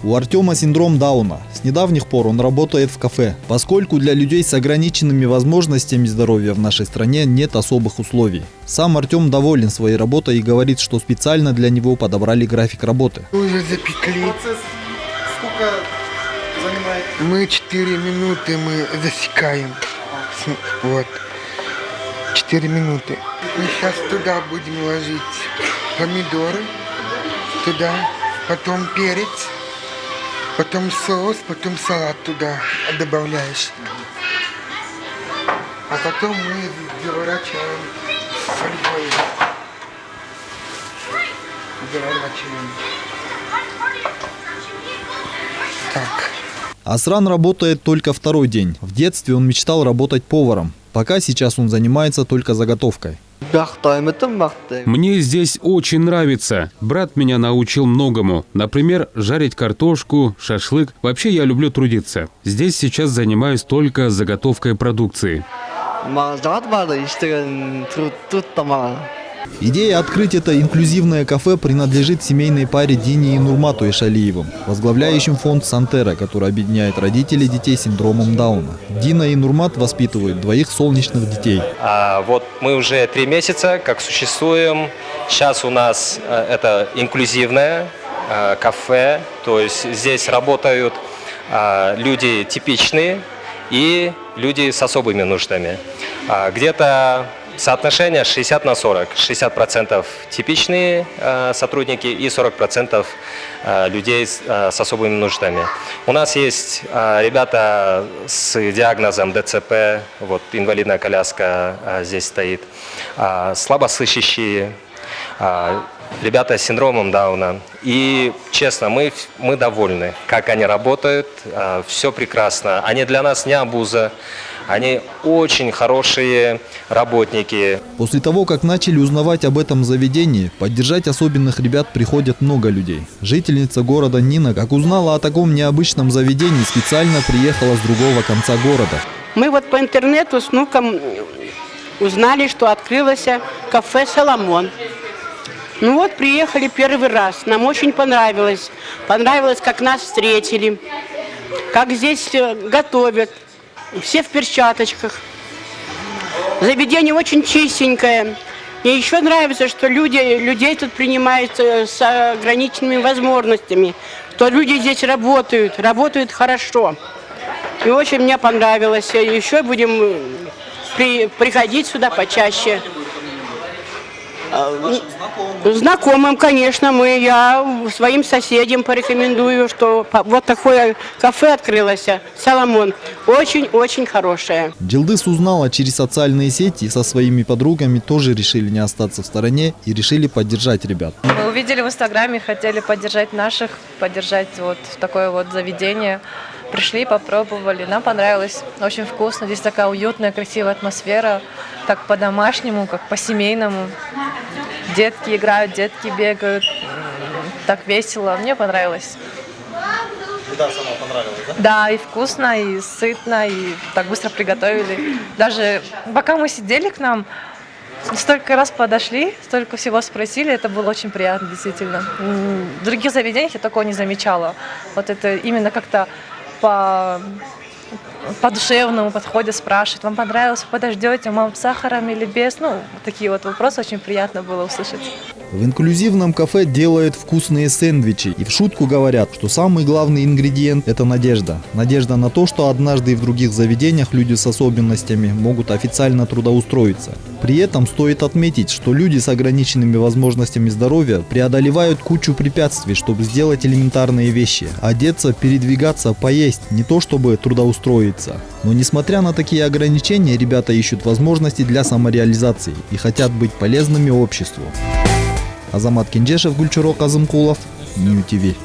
У Артема синдром Дауна. С недавних пор он работает в кафе, поскольку для людей с ограниченными возможностями здоровья в нашей стране нет особых условий. Сам Артем доволен своей работой и говорит, что специально для него подобрали график работы. Уже запекли. Процесс сколько занимает? Мы 4 минуты мы засекаем. Вот. 4 минуты. Мы сейчас туда будем ложить помидоры, туда, потом перец, потом соус, потом салат туда добавляешь. А потом мы заворачиваем фольгой. Заворачиваем. Так. Асран работает только второй день. В детстве он мечтал работать поваром. Пока сейчас он занимается только заготовкой. Мне здесь очень нравится. Брат меня научил многому. Например, жарить картошку, шашлык. Вообще я люблю трудиться. Здесь сейчас занимаюсь только заготовкой продукции. Идея открыть это инклюзивное кафе принадлежит семейной паре Дине и Нурмату Ишалиевым, возглавляющим фонд «Сантера», который объединяет родителей детей с синдромом Дауна. Дина и Нурмат воспитывают двоих солнечных детей. Вот мы уже 3 месяца как существуем. Сейчас у нас это инклюзивное кафе, то есть здесь работают люди типичные и люди с особыми нуждами. Где-то соотношение 60/40. 60% типичные сотрудники и 40% людей с особыми нуждами. У нас есть ребята с диагнозом ДЦП, вот инвалидная коляска здесь стоит, слабослышащие, ребята с синдромом Дауна. И честно, мы довольны, как они работают, все прекрасно. Они для нас не обуза. Они очень хорошие работники. После того, как начали узнавать об этом заведении, поддержать особенных ребят приходят много людей. Жительница города Нина, как узнала о таком необычном заведении, специально приехала с другого конца города. Мы вот по интернету с внуком узнали, что открылось кафе «Соломон». Ну вот, приехали первый раз. Нам очень понравилось. Понравилось, как нас встретили, как здесь готовят. Все в перчаточках. Заведение очень чистенькое. И еще нравится, что людей тут принимают с ограниченными возможностями. Что люди здесь работают хорошо. И очень мне понравилось. Еще будем приходить сюда почаще. Знакомым, конечно, я своим соседям порекомендую, что вот такое кафе открылось, «Соломон», очень-очень хорошее. Джилдыс узнала через социальные сети и со своими подругами тоже решили не остаться в стороне и решили поддержать ребят. Мы увидели в Инстаграме, хотели поддержать поддержать вот такое вот заведение. Пришли, попробовали, нам понравилось, очень вкусно. Здесь такая уютная, красивая атмосфера, так по-домашнему, как по-семейному. Детки играют, детки бегают, так весело, мне понравилось. Еда сама понравилась, да? Да, и вкусно, и сытно, и так быстро приготовили. Даже пока мы сидели к нам, столько раз подошли, столько всего спросили, это было очень приятно, действительно. В других заведениях я такого не замечала. Вот это именно как-то по душевному подходе спрашивают, вам понравилось, подождете, вам с сахаром или без? Ну, такие вот вопросы очень приятно было услышать. В инклюзивном кафе делают вкусные сэндвичи и в шутку говорят, что самый главный ингредиент – это надежда. Надежда на то, что однажды и в других заведениях люди с особенностями могут официально трудоустроиться. При этом стоит отметить, что люди с ограниченными возможностями здоровья преодолевают кучу препятствий, чтобы сделать элементарные вещи. Одеться, передвигаться, поесть, не то чтобы трудоустроиться. Но несмотря на такие ограничения, ребята ищут возможности для самореализации и хотят быть полезными обществу. Азамат Кенжешев, Гульчуро Казымкулов, Нью ТВ.